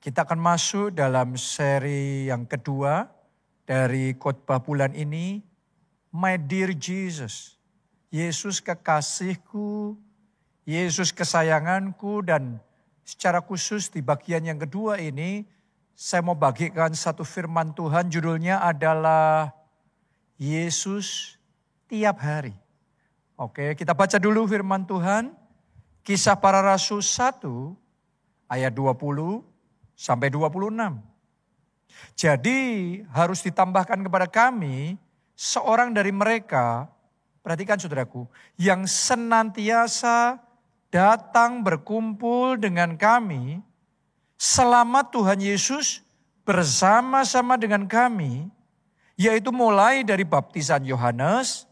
Kita akan masuk dalam seri yang kedua dari khotbah bulan ini, My Dear Jesus. Yesus kekasihku, Yesus kesayanganku, dan secara khusus di bagian yang kedua ini, saya mau bagikan satu firman Tuhan, judulnya adalah Yesus tiap hari. Oke, kita baca dulu firman Tuhan, Kisah Para Rasul 1 ayat 20 sampai 26. Jadi harus ditambahkan kepada kami seorang dari mereka, perhatikan saudaraku, yang senantiasa datang berkumpul dengan kami selama Tuhan Yesus bersama-sama dengan kami, yaitu mulai dari baptisan Yohanes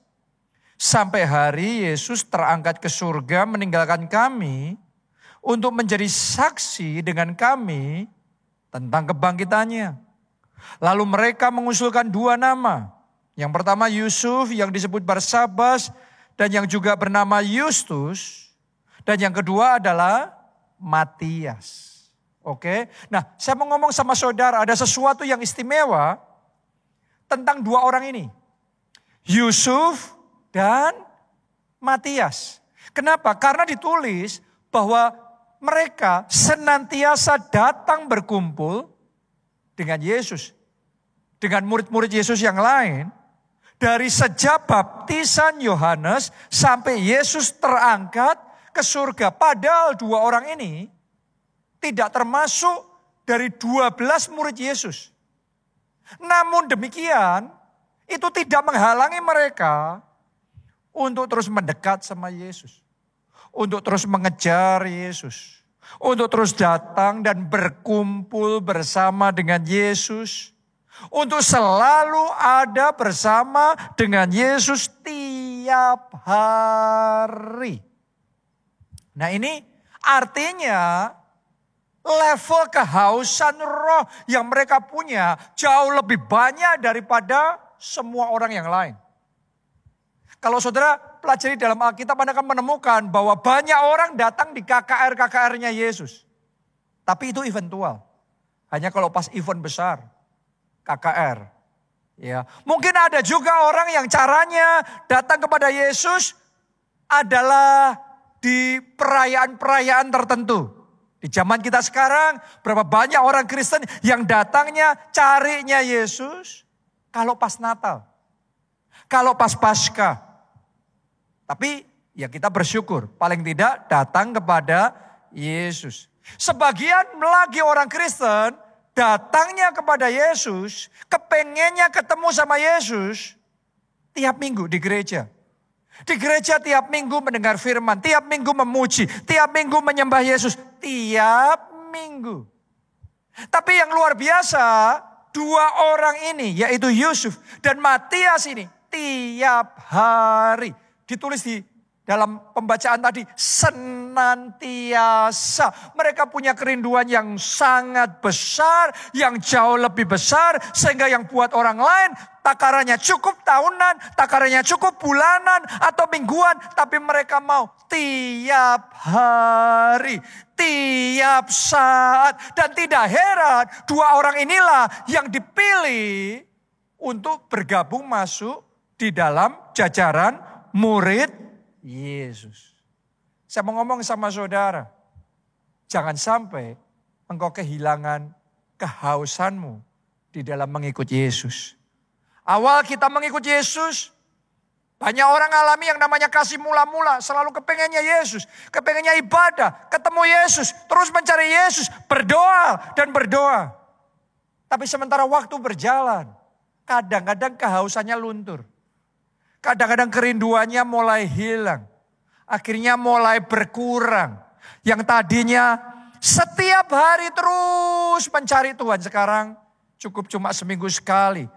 sampai hari Yesus terangkat ke surga meninggalkan kami untuk menjadi saksi dengan kami tentang kebangkitannya. Lalu mereka mengusulkan dua nama. Yang pertama Yusuf yang disebut Barsabas dan yang juga bernama Yustus. Dan yang kedua adalah Matias. Oke, nah saya mau ngomong sama saudara, ada sesuatu yang istimewa tentang dua orang ini. Yusuf dan Matias. Kenapa? Karena ditulis bahwa mereka senantiasa datang berkumpul dengan Yesus. Dengan murid-murid Yesus yang lain. Dari sejak baptisan Yohanes sampai Yesus terangkat ke surga. Padahal dua orang ini tidak termasuk dari 12 murid Yesus. Namun demikian, itu tidak menghalangi mereka untuk terus mendekat sama Yesus. Untuk terus mengejar Yesus. Untuk terus datang dan berkumpul bersama dengan Yesus. Untuk selalu ada bersama dengan Yesus tiap hari. Nah ini artinya level kehausan roh yang mereka punya jauh lebih banyak daripada semua orang yang lain. Kalau saudara pelajari dalam Alkitab, Anda akan menemukan bahwa banyak orang datang di KKR-KKR-nya Yesus. Tapi itu eventual. Hanya kalau pas event besar, KKR. Ya, mungkin ada juga orang yang caranya datang kepada Yesus adalah di perayaan-perayaan tertentu. Di zaman kita sekarang, berapa banyak orang Kristen yang datangnya, carinya Yesus kalau pas Natal. Kalau pas Paskah. Tapi ya kita bersyukur paling tidak datang kepada Yesus. Sebagian lagi orang Kristen datangnya kepada Yesus, kepengennya ketemu sama Yesus tiap minggu di gereja. Di gereja tiap minggu mendengar firman, tiap minggu memuji, tiap minggu menyembah Yesus, tiap minggu. Tapi yang luar biasa, dua orang ini yaitu Yusuf dan Matias ini tiap hari. Ditulis di dalam pembacaan tadi, senantiasa. Mereka punya kerinduan yang sangat besar, yang jauh lebih besar. Sehingga yang buat orang lain, takarannya cukup tahunan, takarannya cukup bulanan atau mingguan. Tapi mereka mau tiap hari, tiap saat. Dan tidak heran, dua orang inilah yang dipilih untuk bergabung masuk di dalam jajaran murid Yesus. Saya mau ngomong sama saudara, jangan sampai engkau kehilangan kehausanmu di dalam mengikut Yesus. Awal kita mengikut Yesus, banyak orang alami yang namanya kasih mula-mula, selalu kepengennya Yesus, kepengennya ibadah, ketemu Yesus, terus mencari Yesus, berdoa dan berdoa. Tapi sementara waktu berjalan, kadang-kadang kehausannya luntur. Kadang-kadang kerinduannya mulai hilang. Akhirnya mulai berkurang. Yang tadinya setiap hari terus mencari Tuhan. Sekarang cukup cuma seminggu sekali.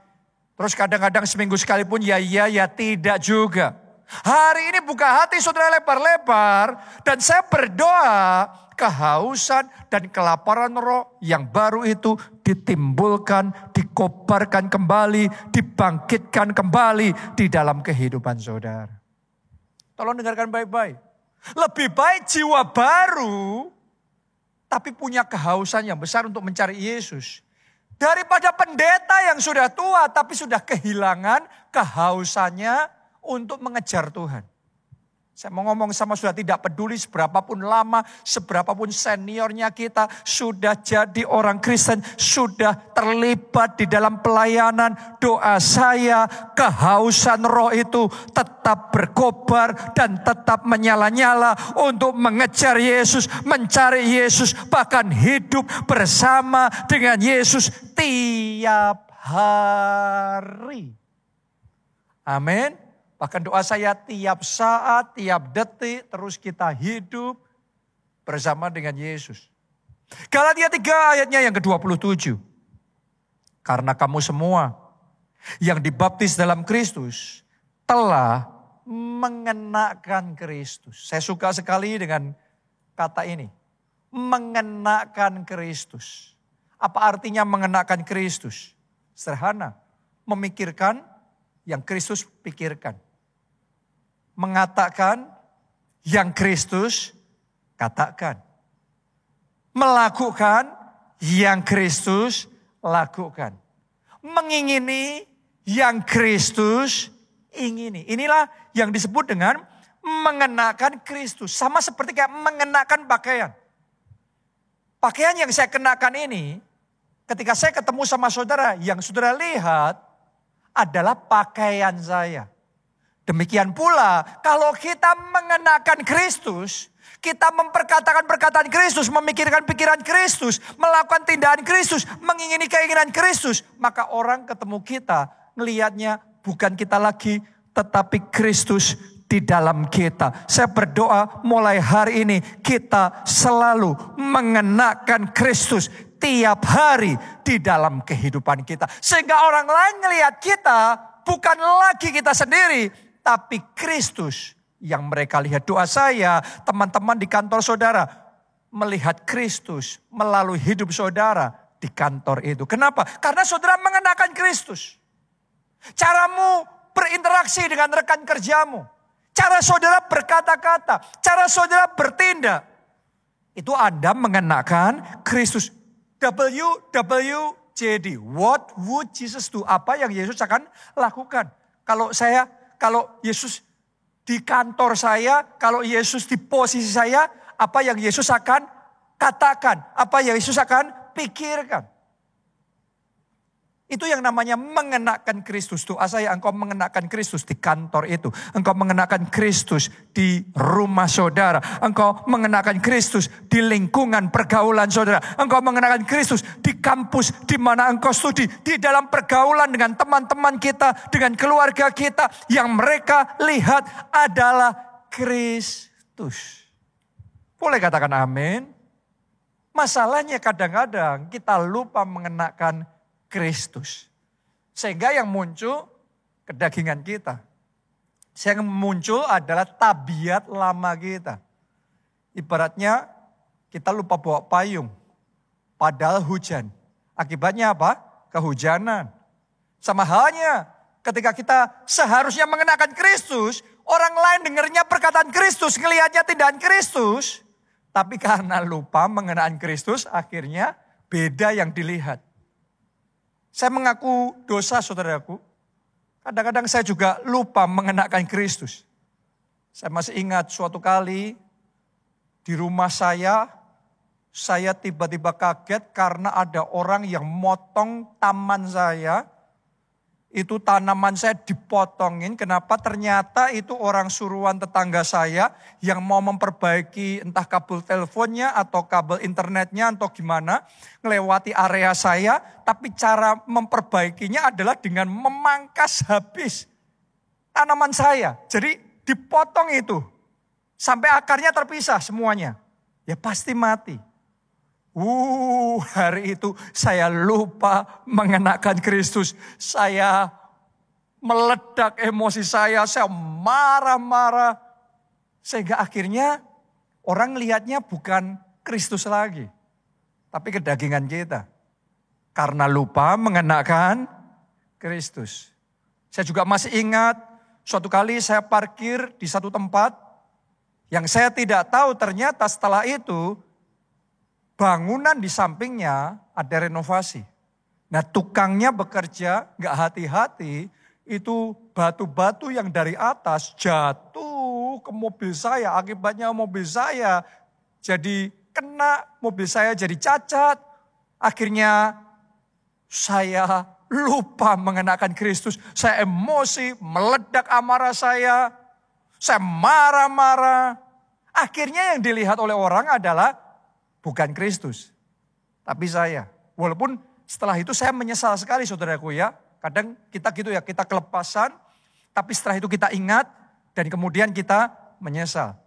Terus kadang-kadang seminggu sekali pun ya iya ya tidak juga. Hari ini buka hati saudara lebar-lebar. Dan saya berdoa kehausan dan kelaparan roh yang baru itu ditimbulkan, dikobarkan kembali, dibangkitkan kembali di dalam kehidupan saudara. Tolong dengarkan baik-baik. Lebih baik jiwa baru tapi punya kehausan yang besar untuk mencari Yesus. Daripada pendeta yang sudah tua tapi sudah kehilangan kehausannya untuk mengejar Tuhan. Saya mau ngomong sama sudah, tidak peduli seberapapun lama, seberapapun seniornya kita, sudah jadi orang Kristen, sudah terlibat di dalam pelayanan. Doa saya, kehausan roh itu tetap berkobar dan tetap menyala-nyala untuk mengejar Yesus, mencari Yesus, bahkan hidup bersama dengan Yesus tiap hari. Amin. Bahkan doa saya tiap saat, tiap detik terus kita hidup bersama dengan Yesus. Galatia 3 ayatnya yang ke-27. Karena kamu semua yang dibaptis dalam Kristus telah mengenakan Kristus. Saya suka sekali dengan kata ini. Mengenakan Kristus. Apa artinya mengenakan Kristus? Sederhana. Memikirkan yang Kristus pikirkan. Mengatakan yang Kristus katakan. Melakukan yang Kristus lakukan. Mengingini yang Kristus ingini. Inilah yang disebut dengan mengenakan Kristus. Sama seperti kayak mengenakan pakaian. Pakaian yang saya kenakan ini, ketika saya ketemu sama saudara, yang saudara lihat adalah pakaian saya. Demikian pula kalau kita mengenakan Kristus, kita memperkatakan perkataan Kristus, memikirkan pikiran Kristus, melakukan tindakan Kristus, mengingini keinginan Kristus, maka orang ketemu kita ngelihatnya bukan kita lagi, tetapi Kristus di dalam kita. Saya berdoa mulai hari ini kita selalu mengenakan Kristus tiap hari di dalam kehidupan kita. Sehingga orang lain ngelihat kita bukan lagi kita sendiri, tapi Kristus yang mereka lihat. Doa saya, teman-teman di kantor saudara, melihat Kristus melalui hidup saudara di kantor itu. Kenapa? Karena saudara mengenakan Kristus. Caramu berinteraksi dengan rekan kerjamu. Cara saudara berkata-kata. Cara saudara bertindak. Itu Anda mengenakan Kristus. WWJD. What would Jesus do? Apa yang Yesus akan lakukan? Kalau Yesus di kantor saya, kalau Yesus di posisi saya, apa yang Yesus akan katakan, apa yang Yesus akan pikirkan. Itu yang namanya mengenakan Kristus. Doa saya, engkau mengenakan Kristus di kantor itu. Engkau mengenakan Kristus di rumah saudara. Engkau mengenakan Kristus di lingkungan pergaulan saudara. Engkau mengenakan Kristus di kampus di mana engkau studi. Di dalam pergaulan dengan teman-teman kita, dengan keluarga kita. Yang mereka lihat adalah Kristus. Boleh katakan amin? Masalahnya kadang-kadang kita lupa mengenakan Kristus. Sehingga yang muncul kedagingan kita. Yang muncul adalah tabiat lama kita. Ibaratnya kita lupa bawa payung. Padahal hujan. Akibatnya apa? Kehujanan. Sama halnya ketika kita seharusnya mengenakan Kristus. Orang lain dengarnya perkataan Kristus. Ngelihatnya tindakan Kristus. Tapi karena lupa mengenakan Kristus. Akhirnya beda yang dilihat. Saya mengaku dosa saudaraku. Kadang-kadang saya juga lupa mengenakan Kristus. Saya masih ingat suatu kali di rumah saya tiba-tiba kaget karena ada orang yang motong taman saya. Itu tanaman saya dipotongin. Kenapa? Ternyata itu orang suruhan tetangga saya yang mau memperbaiki entah kabel teleponnya atau kabel internetnya atau gimana. Melewati area saya. Tapi cara memperbaikinya adalah dengan memangkas habis tanaman saya. Jadi dipotong itu. Sampai akarnya terpisah semuanya. Ya pasti mati. Hari itu saya lupa mengenakan Kristus. Saya meledak emosi saya marah-marah. Sehingga akhirnya orang lihatnya bukan Kristus lagi. Tapi kedagingan kita. Karena lupa mengenakan Kristus. Saya juga masih ingat suatu kali saya parkir di satu tempat. Yang saya tidak tahu ternyata setelah itu bangunan di sampingnya ada renovasi. Nah tukangnya bekerja gak hati-hati, itu batu-batu yang dari atas jatuh ke mobil saya. Akibatnya mobil saya jadi kena, mobil saya jadi cacat. Akhirnya saya lupa mengenakan Kristus. Saya emosi, meledak amarah saya marah-marah. Akhirnya yang dilihat oleh orang adalah bukan Kristus, tapi saya. Walaupun setelah itu saya menyesal sekali saudaraku ya. Kadang kita gitu ya, kita kelepasan, tapi setelah itu kita ingat dan kemudian kita menyesal.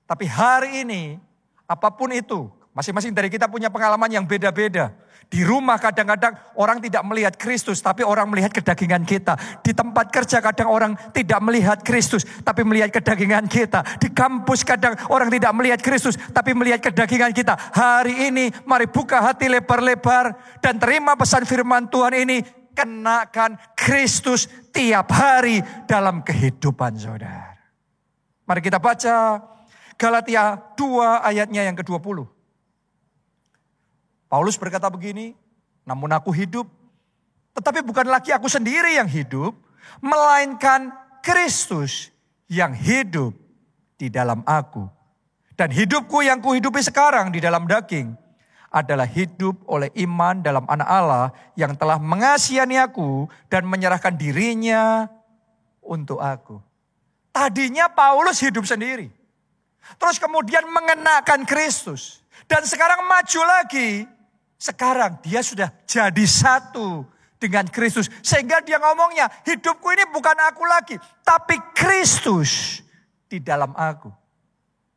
Tapi hari ini, apapun itu, masing-masing dari kita punya pengalaman yang beda-beda. Di rumah kadang-kadang orang tidak melihat Kristus, tapi orang melihat kedagingan kita. Di tempat kerja kadang orang tidak melihat Kristus, tapi melihat kedagingan kita. Di kampus kadang orang tidak melihat Kristus, tapi melihat kedagingan kita. Hari ini mari buka hati lebar-lebar dan terima pesan firman Tuhan ini. Kenakan Kristus tiap hari dalam kehidupan saudara. Mari kita baca Galatia 2 ayatnya yang ke-20. Paulus berkata begini, namun aku hidup, tetapi bukan lagi aku sendiri yang hidup, melainkan Kristus yang hidup di dalam aku. Dan hidupku yang kuhidupi sekarang di dalam daging adalah hidup oleh iman dalam Anak Allah yang telah mengasihani aku dan menyerahkan dirinya untuk aku. Tadinya Paulus hidup sendiri. Terus kemudian mengenakan Kristus. Dan sekarang maju lagi. Sekarang dia sudah jadi satu dengan Kristus. Sehingga dia ngomongnya, hidupku ini bukan aku lagi. Tapi Kristus di dalam aku.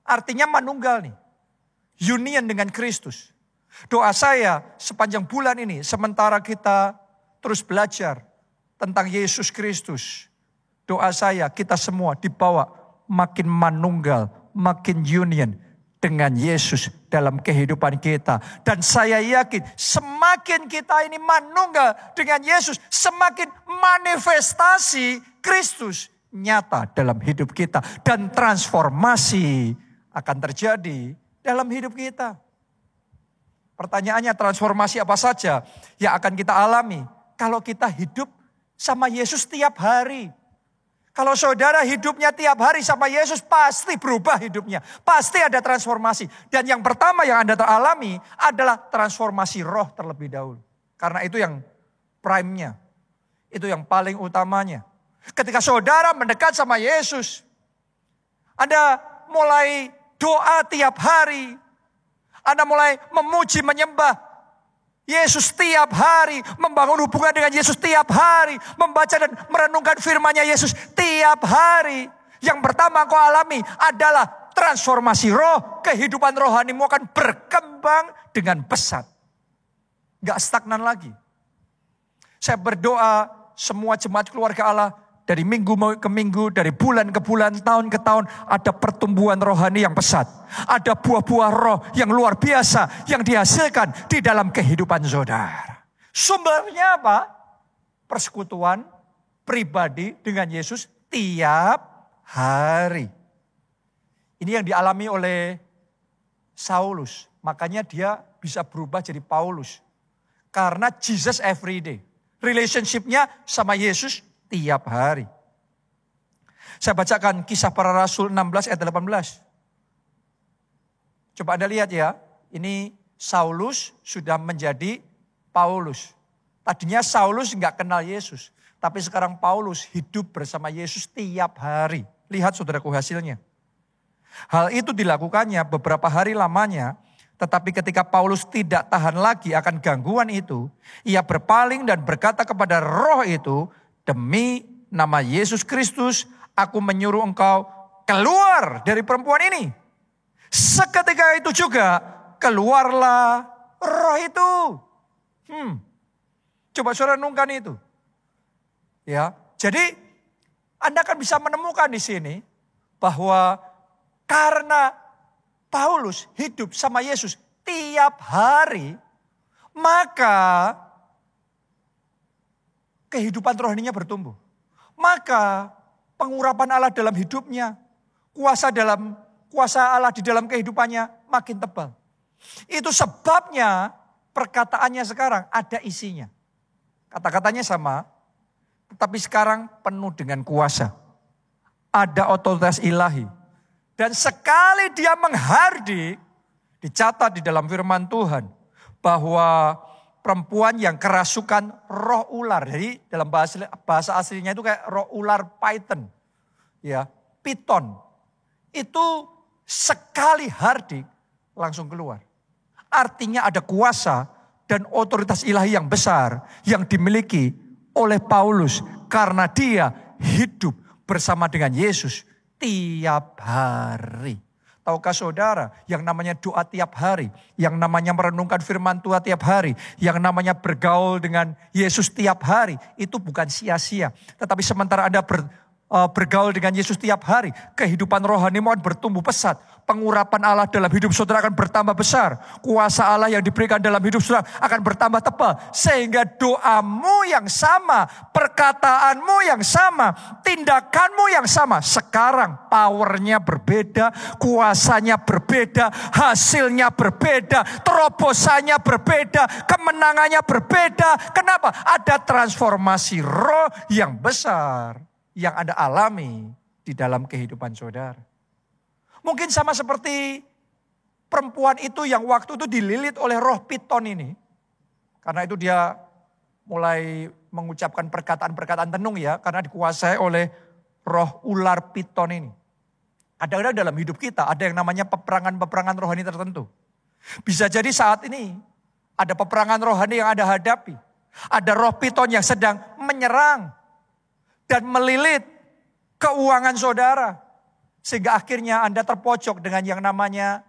Artinya manunggal nih. Union dengan Kristus. Doa saya sepanjang bulan ini, sementara kita terus belajar tentang Yesus Kristus. Doa saya kita semua dibawa makin manunggal, makin union dengan Yesus dalam kehidupan kita. Dan saya yakin semakin kita ini manunggal dengan Yesus, semakin manifestasi Kristus nyata dalam hidup kita. Dan transformasi akan terjadi dalam hidup kita. Pertanyaannya transformasi apa saja yang akan kita alami kalau kita hidup sama Yesus tiap hari. Kalau saudara hidupnya tiap hari sama Yesus, pasti berubah hidupnya. Pasti ada transformasi. Dan yang pertama yang Anda alami adalah transformasi roh terlebih dahulu. Karena itu yang prime-nya. Itu yang paling utamanya. Ketika saudara mendekat sama Yesus, Anda mulai doa tiap hari. Anda mulai memuji, menyembah Yesus tiap hari, membangun hubungan dengan Yesus tiap hari, membaca dan merenungkan firman-Nya Yesus tiap hari. Yang pertama kau alami adalah transformasi roh, kehidupan rohanimu akan berkembang dengan pesat. Gak stagnan lagi. Saya berdoa semua jemaat keluarga Allah dari minggu ke minggu, dari bulan ke bulan, tahun ke tahun ada pertumbuhan rohani yang pesat. Ada buah-buah roh yang luar biasa yang dihasilkan di dalam kehidupan saudara. Sumbernya apa? Persekutuan pribadi dengan Yesus tiap hari. Ini yang dialami oleh Saulus. Makanya dia bisa berubah jadi Paulus. Karena Jesus every day. Relationship-nya sama Yesus tiap hari. Saya bacakan Kisah Para Rasul 16 ayat 18. Coba Anda lihat ya. Ini Saulus sudah menjadi Paulus. Tadinya Saulus nggak kenal Yesus. Tapi sekarang Paulus hidup bersama Yesus tiap hari. Lihat saudaraku hasilnya. Hal itu dilakukannya beberapa hari lamanya. Tetapi ketika Paulus tidak tahan lagi akan gangguan itu. Ia berpaling dan berkata kepada roh itu. Demi nama Yesus Kristus, aku menyuruh engkau keluar dari perempuan ini. Seketika itu juga keluarlah roh itu. Coba saudara renungkan itu. Ya, jadi Anda akan bisa menemukan di sini bahwa karena Paulus hidup sama Yesus tiap hari, maka kehidupan rohaninya bertumbuh. Maka pengurapan Allah dalam hidupnya, kuasa Allah di dalam kehidupannya makin tebal. Itu sebabnya perkataannya sekarang ada isinya. Kata-katanya sama, tetapi sekarang penuh dengan kuasa. Ada otoritas ilahi. Dan sekali dia menghardik, dicatat di dalam firman Tuhan, bahwa perempuan yang kerasukan roh ular. Jadi dalam bahasa aslinya itu kayak roh ular python. Ya, piton. Itu sekali hardik langsung keluar. Artinya ada kuasa dan otoritas ilahi yang besar yang dimiliki oleh Paulus. Karena dia hidup bersama dengan Yesus tiap hari. Tahukah saudara, yang namanya doa tiap hari, yang namanya merenungkan firman Tuhan tiap hari, yang namanya bergaul dengan Yesus tiap hari, itu bukan sia-sia. Tetapi sementara Anda bergaul dengan Yesus tiap hari, kehidupan rohanimu akan bertumbuh pesat. Pengurapan Allah dalam hidup saudara akan bertambah besar. Kuasa Allah yang diberikan dalam hidup saudara akan bertambah tebal. Sehingga doamu yang sama, perkataanmu yang sama, tindakanmu yang sama. Sekarang powernya berbeda, kuasanya berbeda, hasilnya berbeda, terobosannya berbeda, kemenangannya berbeda. Kenapa? Ada transformasi roh yang besar yang Anda alami di dalam kehidupan saudara. Mungkin sama seperti perempuan itu yang waktu itu dililit oleh roh piton ini. Karena itu dia mulai mengucapkan perkataan-perkataan tenung ya. Karena dikuasai oleh roh ular piton ini. Kadang-kadang dalam hidup kita ada yang namanya peperangan-peperangan rohani tertentu. Bisa jadi saat ini ada peperangan rohani yang Anda hadapi. Ada roh piton yang sedang menyerang dan melilit keuangan saudara. Sehingga akhirnya Anda terpojok dengan yang namanya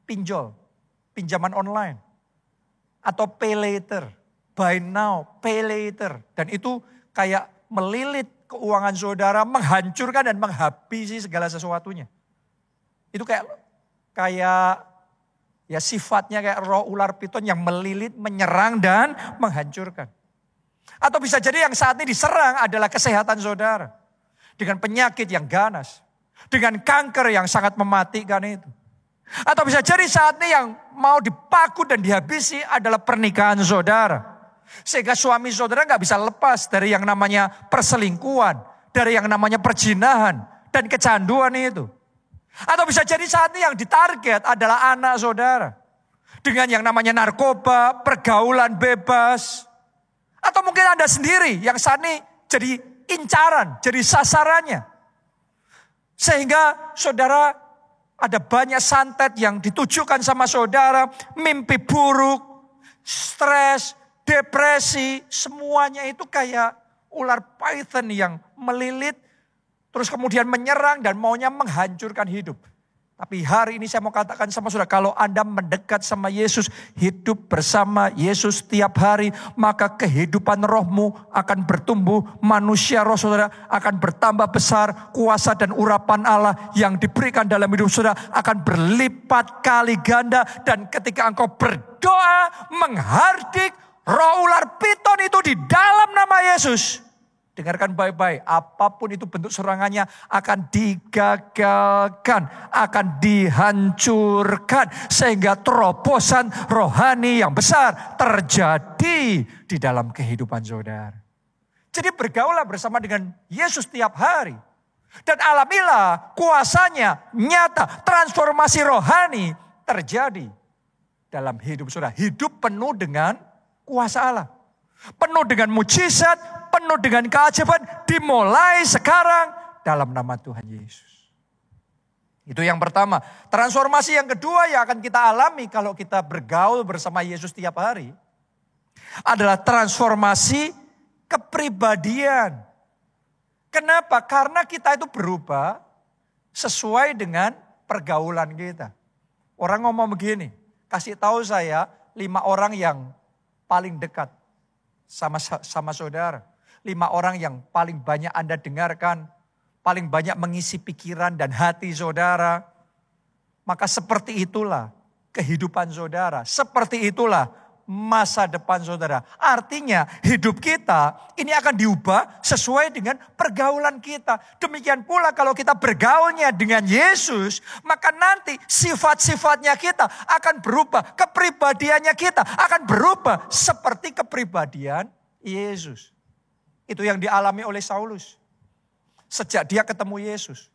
pinjol, pinjaman online. Atau pay later, buy now, pay later. Dan itu kayak melilit keuangan saudara, menghancurkan dan menghabisi segala sesuatunya. Itu kayak ya sifatnya kayak roh ular piton yang melilit, menyerang dan menghancurkan. Atau bisa jadi yang saat ini diserang adalah kesehatan saudara. Dengan penyakit yang ganas. Dengan kanker yang sangat mematikan itu. Atau bisa jadi saat ini yang mau dipaku dan dihabisi adalah pernikahan saudara. Sehingga suami saudara gak bisa lepas dari yang namanya perselingkuhan. Dari yang namanya perjinahan dan kecanduan itu. Atau bisa jadi saat ini yang ditarget adalah anak saudara. Dengan yang namanya narkoba, pergaulan bebas. Atau mungkin Anda sendiri yang saat ini jadi incaran, jadi sasarannya. Sehingga saudara ada banyak santet yang ditujukan sama saudara, mimpi buruk, stres, depresi, semuanya itu kayak ular python yang melilit, terus kemudian menyerang dan maunya menghancurkan hidup. Tapi hari ini saya mau katakan sama saudara, kalau Anda mendekat sama Yesus, hidup bersama Yesus tiap hari, maka kehidupan rohmu akan bertumbuh, manusia roh saudara akan bertambah besar, kuasa dan urapan Allah yang diberikan dalam hidup saudara akan berlipat kali ganda. Dan ketika engkau berdoa, menghardik roh ular piton itu di dalam nama Yesus, dengarkan baik-baik, apapun itu bentuk serangannya akan digagalkan, akan dihancurkan. Sehingga terobosan rohani yang besar terjadi di dalam kehidupan saudara. Jadi bergaulah bersama dengan Yesus tiap hari. Dan alamilah kuasanya nyata, transformasi rohani terjadi dalam hidup saudara. Hidup penuh dengan kuasa Allah. Penuh dengan mujizat, penuh dengan keajaiban, dimulai sekarang dalam nama Tuhan Yesus. Itu yang pertama. Transformasi yang kedua yang akan kita alami kalau kita bergaul bersama Yesus tiap hari adalah transformasi kepribadian. Kenapa? Karena kita itu berubah sesuai dengan pergaulan kita. Orang ngomong begini, kasih tahu saya 5 orang yang paling dekat sama saudara. 5 orang yang paling banyak Anda dengarkan, paling banyak mengisi pikiran dan hati saudara. Maka seperti itulah kehidupan saudara. Seperti itulah masa depan saudara. Artinya hidup kita ini akan diubah sesuai dengan pergaulan kita. Demikian pula kalau kita bergaulnya dengan Yesus, maka nanti sifat-sifatnya kita akan berubah. Kepribadiannya kita akan berubah seperti kepribadian Yesus. Itu yang dialami oleh Saulus. Sejak dia ketemu Yesus.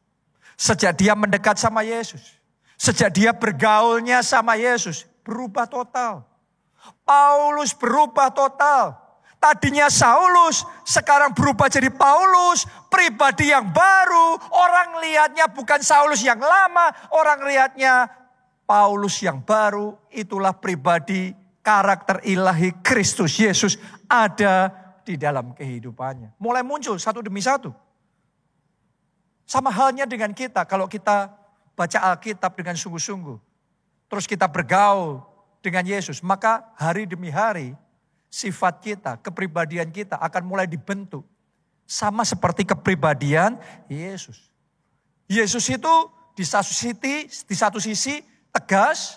Sejak dia mendekat sama Yesus. Sejak dia bergaulnya sama Yesus. Berubah total. Paulus berubah total. Tadinya Saulus, sekarang berubah jadi Paulus. Pribadi yang baru. Orang lihatnya bukan Saulus yang lama. Orang lihatnya Paulus yang baru. Itulah pribadi karakter ilahi Kristus Yesus ada di dalam kehidupannya. Mulai muncul satu demi satu. Sama halnya dengan kita. Kalau kita baca Alkitab dengan sungguh-sungguh. Terus kita bergaul dengan Yesus, maka hari demi hari sifat kita, kepribadian kita akan mulai dibentuk. Sama seperti kepribadian Yesus. Yesus itu di satu sisi tegas,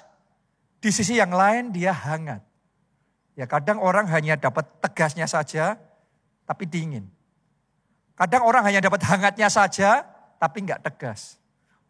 di sisi yang lain dia hangat. Ya kadang orang hanya dapat tegasnya saja, tapi dingin. Kadang orang hanya dapat hangatnya saja, tapi enggak tegas.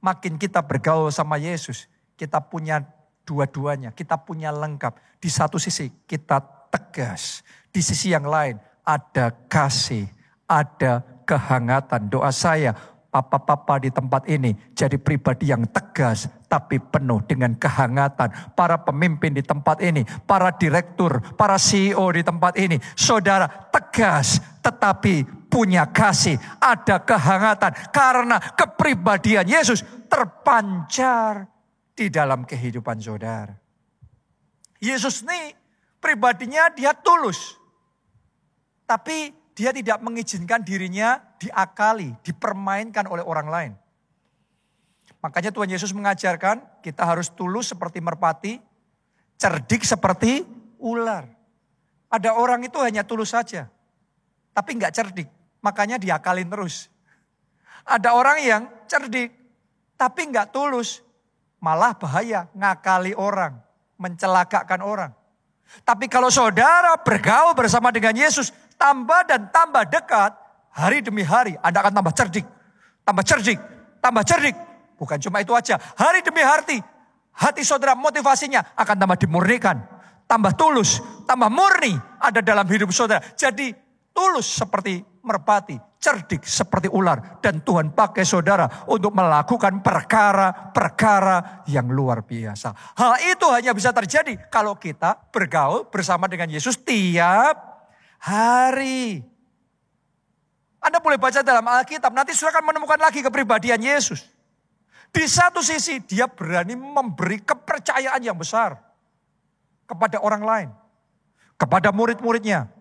Makin kita bergaul sama Yesus, kita punya dua-duanya, kita punya lengkap. Di satu sisi kita tegas, di sisi yang lain ada kasih, ada kehangatan. Doa saya, papa-papa di tempat ini jadi pribadi yang tegas, tapi penuh dengan kehangatan. Para pemimpin di tempat ini, para direktur, para CEO di tempat ini, saudara tegas, tetapi punya kasih, ada kehangatan. Karena kepribadian Yesus terpancar di dalam kehidupan saudara. Yesus ini pribadinya dia tulus. Tapi dia tidak mengizinkan dirinya diakali, dipermainkan oleh orang lain. Makanya Tuhan Yesus mengajarkan kita harus tulus seperti merpati, cerdik seperti ular. Ada orang itu hanya tulus saja, tapi enggak cerdik. Makanya diakalin terus. Ada orang yang cerdik, tapi enggak tulus. Malah bahaya, ngakali orang, mencelakakan orang. Tapi kalau saudara bergaul bersama dengan Yesus, tambah dan tambah dekat, hari demi hari Anda akan tambah cerdik. Tambah cerdik, tambah cerdik. Bukan cuma itu aja, hari demi hari, hati saudara motivasinya akan tambah dimurnikan. Tambah tulus, tambah murni ada dalam hidup saudara. Jadi tulus seperti merpati, cerdik seperti ular. Dan Tuhan pakai saudara untuk melakukan perkara-perkara yang luar biasa. Hal itu hanya bisa terjadi kalau kita bergaul bersama dengan Yesus tiap hari. Anda boleh baca dalam Alkitab, nanti saudara akan menemukan lagi kepribadian Yesus. Di satu sisi dia berani memberi kepercayaan yang besar kepada orang lain, kepada murid-muridnya.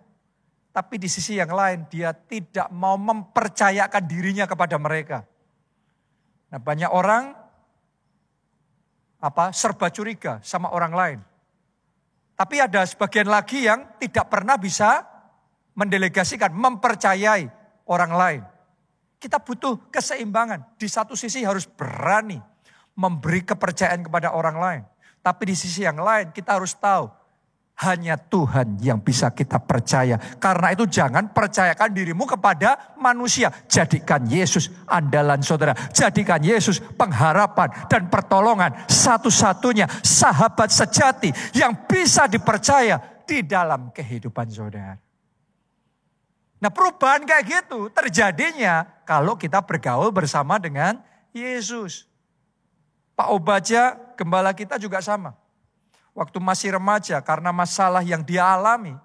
Tapi di sisi yang lain dia tidak mau mempercayakan dirinya kepada mereka. Nah, banyak orang serba curiga sama orang lain. Tapi ada sebagian lagi yang tidak pernah bisa mendelegasikan, mempercayai orang lain. Kita butuh keseimbangan. Di satu sisi harus berani memberi kepercayaan kepada orang lain. Tapi di sisi yang lain kita harus tahu hanya Tuhan yang bisa kita percaya. Karena itu jangan percayakan dirimu kepada manusia. Jadikan Yesus andalan saudara. Jadikan Yesus pengharapan dan pertolongan. Satu-satunya sahabat sejati yang bisa dipercaya di dalam kehidupan saudara. Nah, perubahan kayak gitu terjadinya kalau kita bergaul bersama dengan Yesus. Pak Obaja, gembala kita juga sama. Waktu masih remaja, karena masalah yang dia alami,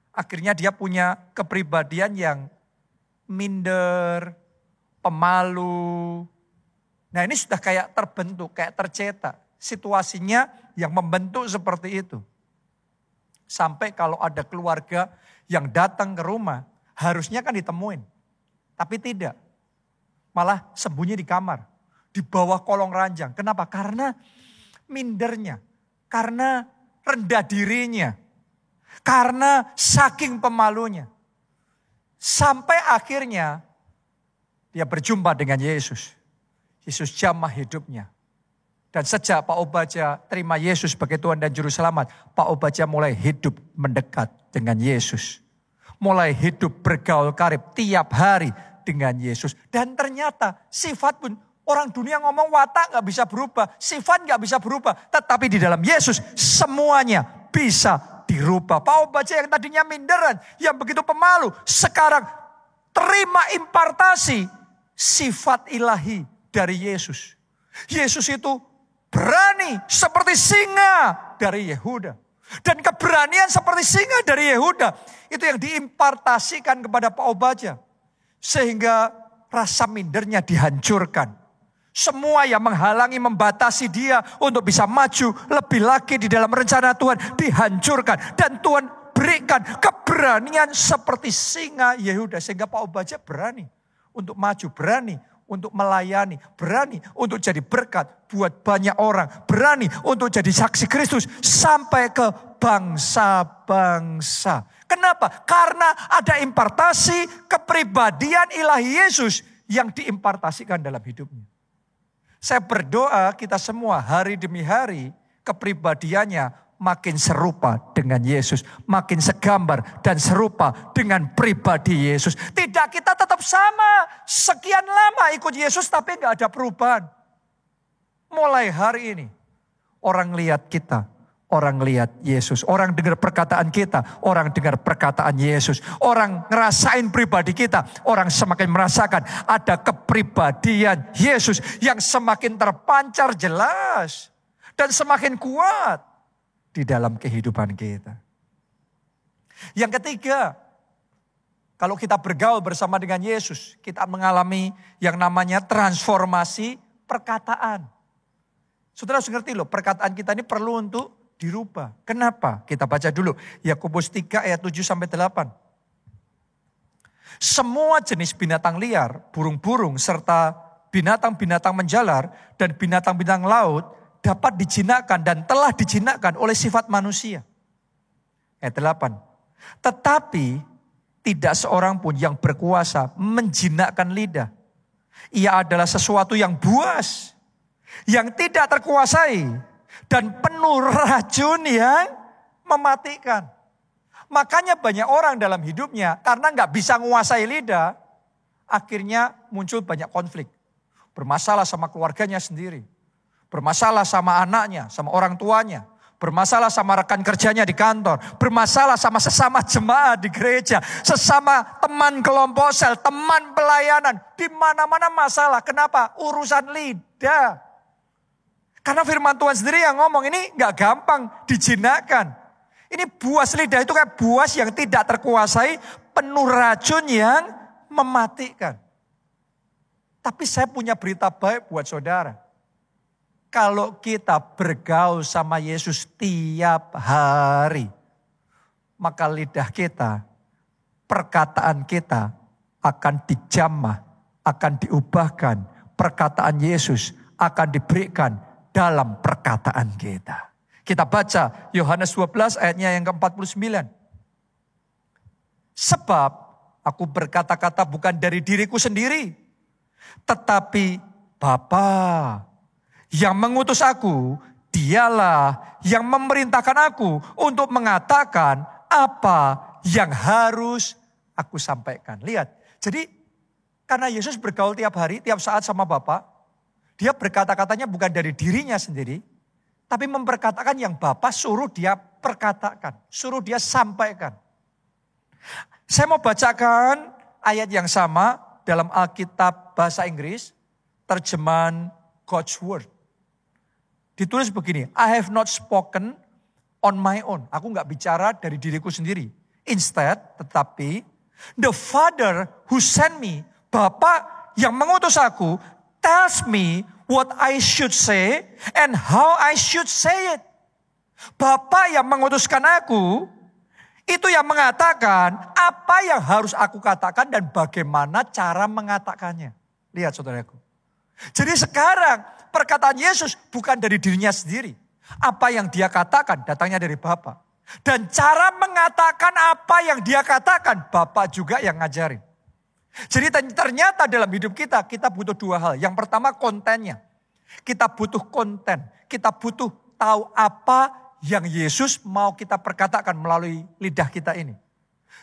akhirnya dia punya kepribadian yang minder, pemalu. Nah, ini sudah kayak terbentuk, kayak tercetak. Situasinya yang membentuk seperti itu. Sampai kalau ada keluarga yang datang ke rumah, harusnya kan ditemuin. Tapi tidak. Malah sembunyi di kamar. Di bawah kolong ranjang. Kenapa? Karena mindernya. Karena rendah dirinya. Karena saking pemalunya. Sampai akhirnya dia berjumpa dengan Yesus. Yesus jamah hidupnya. Dan sejak Pak Obadja terima Yesus sebagai Tuhan dan Juru Selamat, Pak Obadja mulai hidup mendekat dengan Yesus. Mulai hidup bergaul karib tiap hari dengan Yesus. Dan ternyata sifat pun, orang dunia ngomong watak gak bisa berubah, sifat gak bisa berubah. Tetapi di dalam Yesus semuanya bisa dirubah. Pak Obadja yang tadinya minderan, yang begitu pemalu, sekarang terima impartasi sifat ilahi dari Yesus. Yesus itu berani seperti singa dari Yehuda. Dan keberanian seperti singa dari Yehuda, itu yang diimpartasikan kepada Pak Obadja. Sehingga rasa mindernya dihancurkan. Semua yang menghalangi, membatasi dia untuk bisa maju lebih lagi di dalam rencana Tuhan dihancurkan. Dan Tuhan berikan keberanian seperti singa Yehuda. Sehingga Pak Obadja berani untuk maju, berani untuk melayani, berani untuk jadi berkat buat banyak orang, berani untuk jadi saksi Kristus sampai ke bangsa-bangsa. Kenapa? Karena ada impartasi kepribadian ilahi Yesus yang diimpartasikan dalam hidupnya. Saya berdoa kita semua hari demi hari kepribadiannya makin serupa dengan Yesus. Makin segambar dan serupa dengan pribadi Yesus. Tidak, kita tetap sama. Sekian lama ikut Yesus tapi gak ada perubahan. Mulai hari ini orang lihat kita. Orang lihat Yesus. Orang dengar perkataan kita. Orang dengar perkataan Yesus. Orang ngerasain pribadi kita. Orang semakin merasakan ada kepribadian Yesus yang semakin terpancar jelas. Dan semakin kuat di dalam kehidupan kita. Yang ketiga, kalau kita bergaul bersama dengan Yesus, kita mengalami yang namanya transformasi perkataan. Saudara harus ngerti loh, perkataan kita ini perlu untuk dirubah. Kenapa? Kita baca dulu Yakobus 3 ayat 7-8. Semua jenis binatang liar, burung-burung serta binatang-binatang menjalar dan binatang-binatang laut dapat dijinakkan dan telah dijinakkan oleh sifat manusia. Ayat 8. Tetapi tidak seorang pun yang berkuasa menjinakkan lidah. Ia adalah sesuatu yang buas, yang tidak terkuasai, dan penuh racun yang mematikan. Makanya banyak orang dalam hidupnya karena gak bisa menguasai lidah, akhirnya muncul banyak konflik. Bermasalah sama keluarganya sendiri. Bermasalah sama anaknya, sama orang tuanya. Bermasalah sama rekan kerjanya di kantor. Bermasalah sama sesama jemaat di gereja. Sesama teman kelompok sel, teman pelayanan. Di mana-mana masalah. Kenapa? Urusan lidah. Karena firman Tuhan sendiri yang ngomong ini gak gampang dijinakkan. Ini buas lidah itu kayak buas yang tidak terkuasai, penuh racun yang mematikan. Tapi saya punya berita baik buat saudara. Kalau kita bergaul sama Yesus tiap hari, maka lidah kita, perkataan kita akan dijamah, akan diubahkan. Perkataan Yesus akan diberikan dalam perkataan kita. Kita baca Yohanes 12 ayatnya yang ke-49. Sebab aku berkata-kata bukan dari diriku sendiri, tetapi Bapa yang mengutus aku, dialah yang memerintahkan aku untuk mengatakan apa yang harus aku sampaikan. Lihat, jadi karena Yesus bergaul tiap hari, tiap saat sama Bapa, dia berkata-katanya bukan dari dirinya sendiri, tapi memperkatakan yang Bapa suruh dia perkatakan, suruh dia sampaikan. Saya mau bacakan ayat yang sama dalam Alkitab bahasa Inggris, terjemahan God's Word. Ditulis begini, I have not spoken on my own. Aku gak bicara dari diriku sendiri. Instead, tetapi, the Father who sent me, Bapa yang mengutus aku, tells me what I should say and how I should say it. Bapa yang mengutuskan aku, itu yang mengatakan apa yang harus aku katakan dan bagaimana cara mengatakannya. Lihat saudaraku. Jadi sekarang perkataan Yesus bukan dari dirinya sendiri. Apa yang dia katakan datangnya dari Bapa. Dan cara mengatakan apa yang dia katakan, Bapa juga yang ngajarin. Jadi ternyata dalam hidup kita butuh dua hal. Yang pertama kontennya. Kita butuh konten. Kita butuh tahu apa yang Yesus mau kita perkatakan melalui lidah kita ini.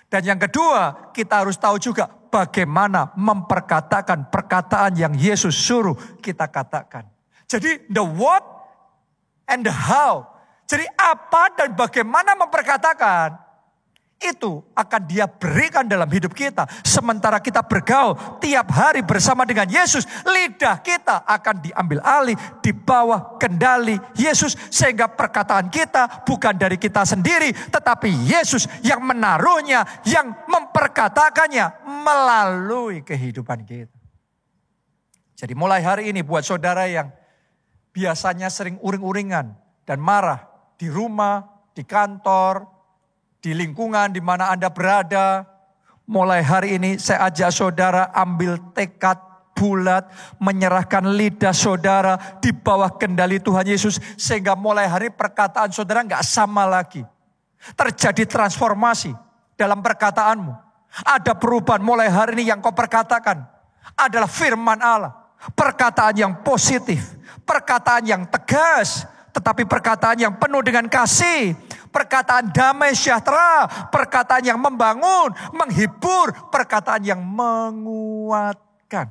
Dan yang kedua, kita harus tahu juga bagaimana memperkatakan perkataan yang Yesus suruh kita katakan. Jadi the what and the how. Jadi apa dan bagaimana memperkatakan, itu akan Dia berikan dalam hidup kita. Sementara kita bergaul tiap hari bersama dengan Yesus, lidah kita akan diambil alih, di bawah kendali Yesus. Sehingga perkataan kita bukan dari kita sendiri, tetapi Yesus yang menaruhnya, yang memperkatakannya melalui kehidupan kita. Jadi mulai hari ini buat saudara yang biasanya sering uring-uringan dan marah di rumah, di kantor, di lingkungan di mana Anda berada, mulai hari ini saya ajak saudara ambil tekad bulat, menyerahkan lidah saudara di bawah kendali Tuhan Yesus. Sehingga mulai hari perkataan saudara nggak sama lagi. Terjadi transformasi dalam perkataanmu. Ada perubahan mulai hari ini yang kau perkatakan adalah firman Allah. Perkataan yang positif, perkataan yang tegas, tetapi perkataan yang penuh dengan kasih. Perkataan damai sejahtera, perkataan yang membangun, menghibur, perkataan yang menguatkan.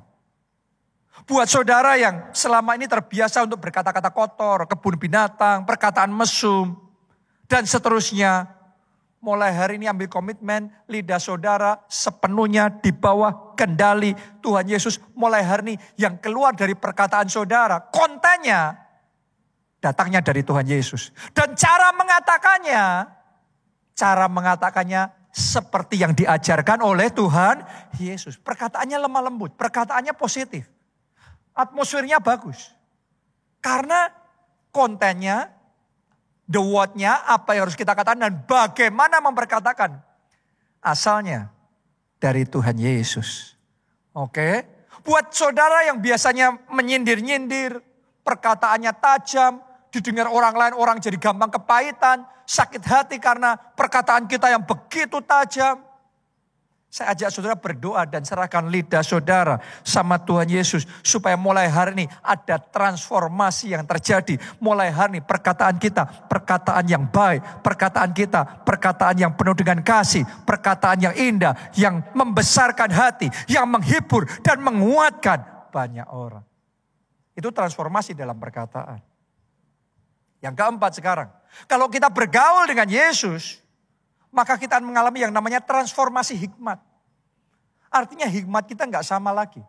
Buat saudara yang selama ini terbiasa untuk berkata-kata kotor, kebun binatang, perkataan mesum, dan seterusnya. Mulai hari ini ambil komitmen, lidah saudara sepenuhnya di bawah kendali Tuhan Yesus. Mulai hari ini yang keluar dari perkataan saudara, kontennya datangnya dari Tuhan Yesus. Dan cara mengatakannya seperti yang diajarkan oleh Tuhan Yesus. Perkataannya lemah lembut, perkataannya positif. Atmosfernya bagus. Karena kontennya, the what-nya, apa yang harus kita katakan dan bagaimana memperkatakan. Asalnya dari Tuhan Yesus. Oke? Buat saudara yang biasanya menyindir-nyindir, perkataannya tajam, didengar orang lain, orang jadi gampang kepahitan, sakit hati karena perkataan kita yang begitu tajam. Saya ajak saudara berdoa dan serahkan lidah saudara sama Tuhan Yesus. Supaya mulai hari ini ada transformasi yang terjadi. Mulai hari ini perkataan kita, perkataan yang baik. Perkataan kita, perkataan yang penuh dengan kasih. Perkataan yang indah, yang membesarkan hati, yang menghibur dan menguatkan banyak orang. Itu transformasi dalam perkataan. Yang keempat sekarang, kalau kita bergaul dengan Yesus, maka kita akan mengalami yang namanya transformasi hikmat. Artinya hikmat kita nggak sama lagi.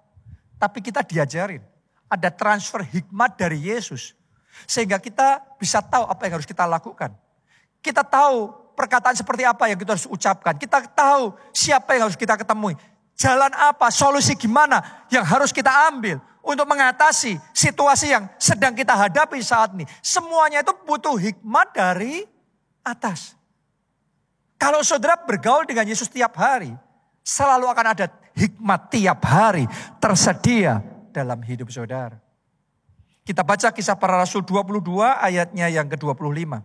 Tapi kita diajarin. Ada transfer hikmat dari Yesus. Sehingga kita bisa tahu apa yang harus kita lakukan. Kita tahu perkataan seperti apa yang kita harus ucapkan. Kita tahu siapa yang harus kita ketemui. Jalan apa, solusi gimana yang harus kita ambil untuk mengatasi situasi yang sedang kita hadapi saat ini. Semuanya itu butuh hikmat dari atas. Kalau saudara bergaul dengan Yesus tiap hari, selalu akan ada hikmat tiap hari tersedia dalam hidup saudara. Kita baca Kisah Para Rasul 22 ayatnya yang ke-25.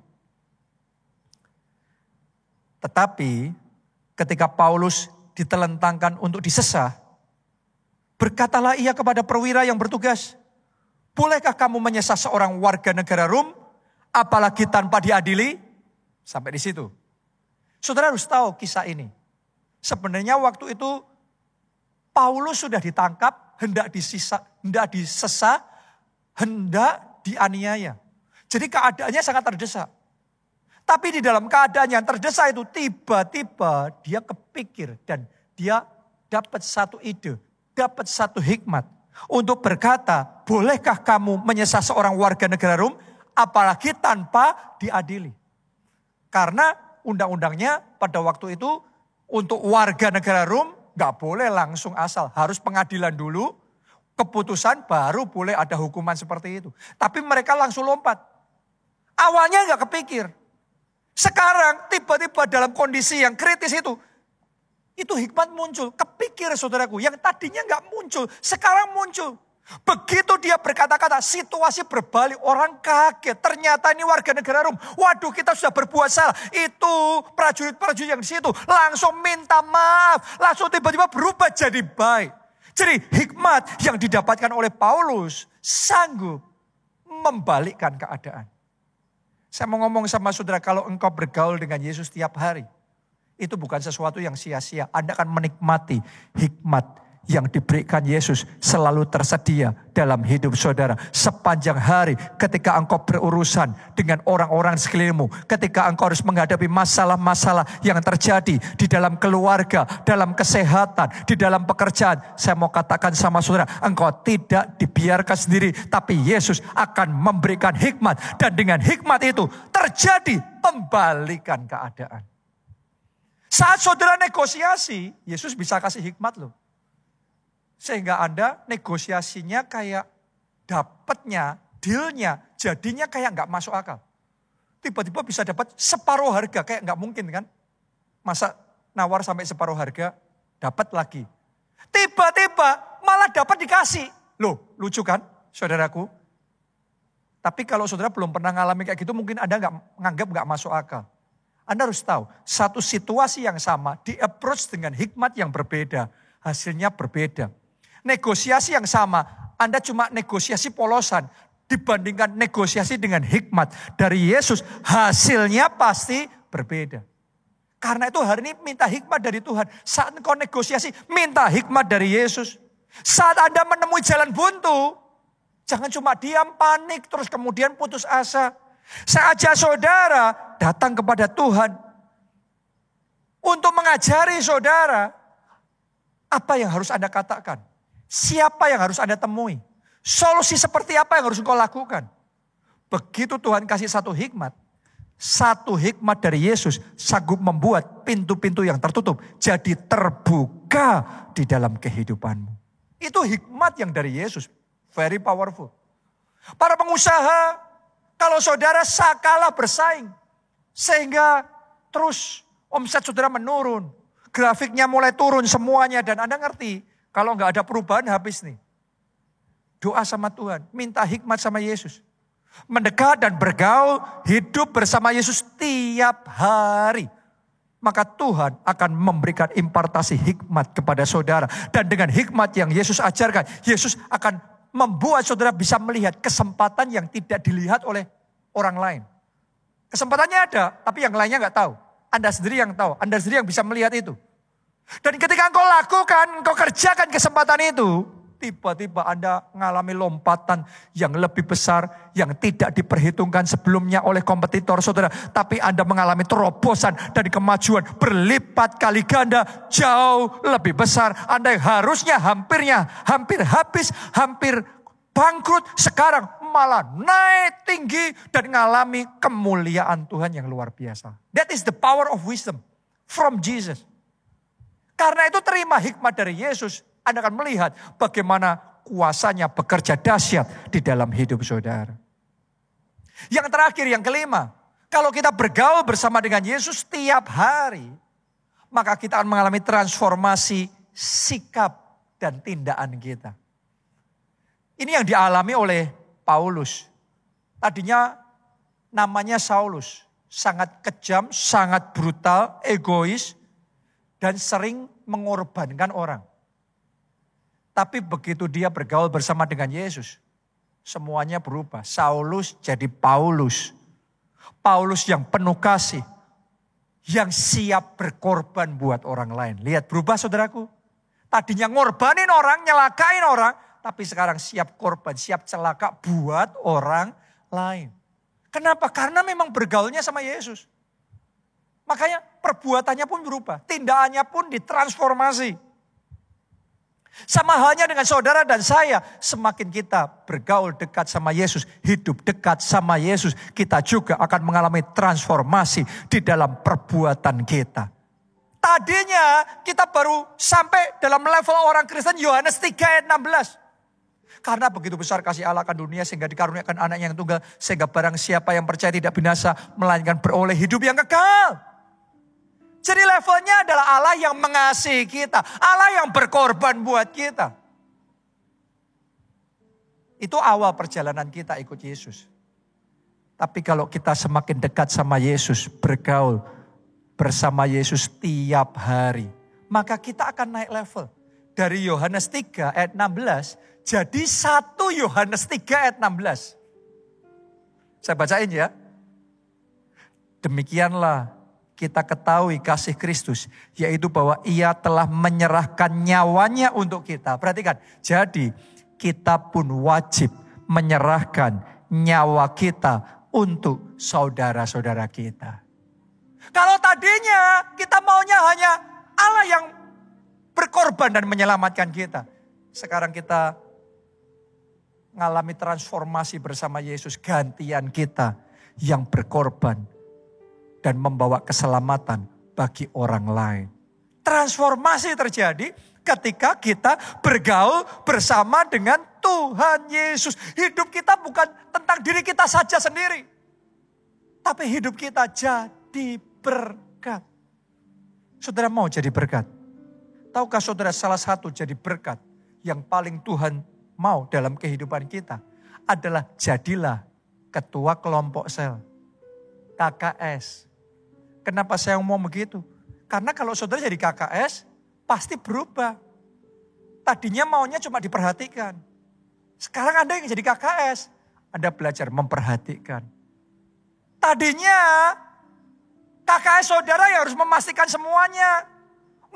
Tetapi ketika Paulus ditelentangkan untuk disesah, berkatalah ia kepada perwira yang bertugas, bolehkah kamu menyesah seorang warga negara Rom, apalagi tanpa diadili? Sampai di situ. Saudara harus tahu kisah ini. Sebenarnya waktu itu Paulus sudah ditangkap, hendak disesah, hendak dianiaya. Jadi keadaannya sangat terdesak. Tapi di dalam keadaan yang terdesak itu tiba-tiba dia kepikir dan dia dapat satu ide, dapat satu hikmat untuk berkata, bolehkah kamu menyesah seorang warga negara Rom apalagi tanpa diadili? Karena undang-undangnya pada waktu itu untuk warga negara Rom gak boleh langsung asal, harus pengadilan dulu, keputusan baru boleh ada hukuman seperti itu. Tapi mereka langsung lompat. Awalnya gak kepikir. Sekarang tiba-tiba dalam kondisi yang kritis itu hikmat muncul. Kepikir saudaraku, yang tadinya gak muncul, sekarang muncul. Begitu dia berkata-kata, situasi berbalik, orang kaget. Ternyata ini warga negara Rom. Waduh, kita sudah berbuat salah. Itu prajurit-prajurit yang di situ langsung minta maaf, langsung tiba-tiba berubah jadi baik. Jadi hikmat yang didapatkan oleh Paulus sanggup membalikkan keadaan. Saya mau ngomong sama saudara, kalau engkau bergaul dengan Yesus tiap hari, itu bukan sesuatu yang sia-sia. Anda akan menikmati hikmat yang diberikan Yesus selalu tersedia dalam hidup saudara. Sepanjang hari ketika engkau berurusan dengan orang-orang sekelilingmu, ketika engkau harus menghadapi masalah-masalah yang terjadi di dalam keluarga, dalam kesehatan, di dalam pekerjaan. Saya mau katakan sama saudara, engkau tidak dibiarkan sendiri, tapi Yesus akan memberikan hikmat. Dan dengan hikmat itu terjadi pembalikan keadaan. Saat saudara negosiasi, Yesus bisa kasih hikmat loh. Sehingga Anda negosiasinya kayak dapatnya, dealnya, jadinya kayak nggak masuk akal. Tiba-tiba bisa dapat separuh harga, kayak nggak mungkin kan. Masa nawar sampai separuh harga, dapat lagi. Tiba-tiba malah dapat dikasih. Loh, lucu kan saudaraku? Tapi kalau saudara belum pernah ngalami kayak gitu, mungkin Anda nganggap nggak masuk akal. Anda harus tahu, satu situasi yang sama, di-approach dengan hikmat yang berbeda, hasilnya berbeda. Negosiasi yang sama, Anda cuma negosiasi polosan dibandingkan negosiasi dengan hikmat dari Yesus, hasilnya pasti berbeda. Karena itu hari ini minta hikmat dari Tuhan. Saat engkau negosiasi, minta hikmat dari Yesus. Saat Anda menemui jalan buntu, jangan cuma diam, panik, terus kemudian putus asa. Saya ajak saudara datang kepada Tuhan untuk mengajari saudara apa yang harus Anda katakan. Siapa yang harus Anda temui? Solusi seperti apa yang harus engkau lakukan? Begitu Tuhan kasih satu hikmat dari Yesus sanggup membuat pintu-pintu yang tertutup jadi terbuka di dalam kehidupanmu. Itu hikmat yang dari Yesus. Very powerful. Para pengusaha, kalau saudara kalah bersaing, sehingga terus omset saudara menurun, grafiknya mulai turun semuanya, dan Anda ngerti, kalau nggak ada perubahan habis nih. Doa sama Tuhan, minta hikmat sama Yesus. Mendekat dan bergaul, hidup bersama Yesus tiap hari. Maka Tuhan akan memberikan impartasi hikmat kepada saudara. Dan dengan hikmat yang Yesus ajarkan, Yesus akan membuat saudara bisa melihat kesempatan yang tidak dilihat oleh orang lain. Kesempatannya ada, tapi yang lainnya nggak tahu. Anda sendiri yang tahu, Anda sendiri yang bisa melihat itu. Dan ketika engkau lakukan, engkau kerjakan kesempatan itu, tiba-tiba Anda mengalami lompatan yang lebih besar, yang tidak diperhitungkan sebelumnya oleh kompetitor saudara. Tapi Anda mengalami terobosan dan kemajuan berlipat kali ganda, jauh lebih besar. Anda yang harusnya hampir habis, hampir bangkrut, sekarang malah naik tinggi dan mengalami kemuliaan Tuhan yang luar biasa. That is the power of wisdom from Jesus. Karena itu terima hikmat dari Yesus, Anda akan melihat bagaimana kuasanya bekerja dahsyat di dalam hidup saudara. Yang terakhir, yang kelima, kalau kita bergaul bersama dengan Yesus tiap hari, maka kita akan mengalami transformasi sikap dan tindakan kita. Ini yang dialami oleh Paulus. Tadinya namanya Saulus, sangat kejam, sangat brutal, egois, dan sering mengorbankan orang. Tapi begitu dia bergaul bersama dengan Yesus, semuanya berubah. Saulus jadi Paulus. Paulus yang penuh kasih, yang siap berkorban buat orang lain. Lihat berubah saudaraku. Tadinya ngorbanin orang, nyelakain orang, tapi sekarang siap korban, siap celaka buat orang lain. Kenapa? Karena memang bergaulnya sama Yesus. Makanya perbuatannya pun berubah, tindakannya pun ditransformasi. Sama halnya dengan saudara dan saya, semakin kita bergaul dekat sama Yesus, hidup dekat sama Yesus, kita juga akan mengalami transformasi di dalam perbuatan kita. Tadinya kita baru sampai dalam level orang Kristen Yohanes 3 ayat 16. Karena begitu besar kasih Allah akan dunia sehingga dikaruniakan anaknya yang tunggal, sehingga barang siapa yang percaya tidak binasa, melainkan beroleh hidup yang kekal. Jadi levelnya adalah Allah yang mengasihi kita. Allah yang berkorban buat kita. Itu awal perjalanan kita ikut Yesus. Tapi kalau kita semakin dekat sama Yesus, bergaul bersama Yesus tiap hari, maka kita akan naik level. Dari Yohanes 3 ayat 16, jadi 1 Yohanes 3 ayat 16. Saya bacain ya. Demikianlah kita ketahui kasih Kristus, yaitu bahwa ia telah menyerahkan nyawanya untuk kita. Perhatikan, jadi kita pun wajib menyerahkan nyawa kita untuk saudara-saudara kita. Kalau tadinya kita maunya hanya Allah yang berkorban dan menyelamatkan kita. Sekarang kita mengalami transformasi bersama Yesus, gantian kita yang berkorban dan membawa keselamatan bagi orang lain. Transformasi terjadi ketika kita bergaul bersama dengan Tuhan Yesus. Hidup kita bukan tentang diri kita saja sendiri. Tapi hidup kita jadi berkat. Saudara mau jadi berkat? Tahukah saudara salah satu jadi berkat yang paling Tuhan mau dalam kehidupan kita adalah jadilah ketua kelompok sel, KKS. Kenapa saya mau begitu? Karena kalau saudara jadi KKS, pasti berubah. Tadinya maunya cuma diperhatikan. Sekarang Anda yang jadi KKS, Anda belajar memperhatikan. Tadinya KKS saudara yang harus memastikan semuanya.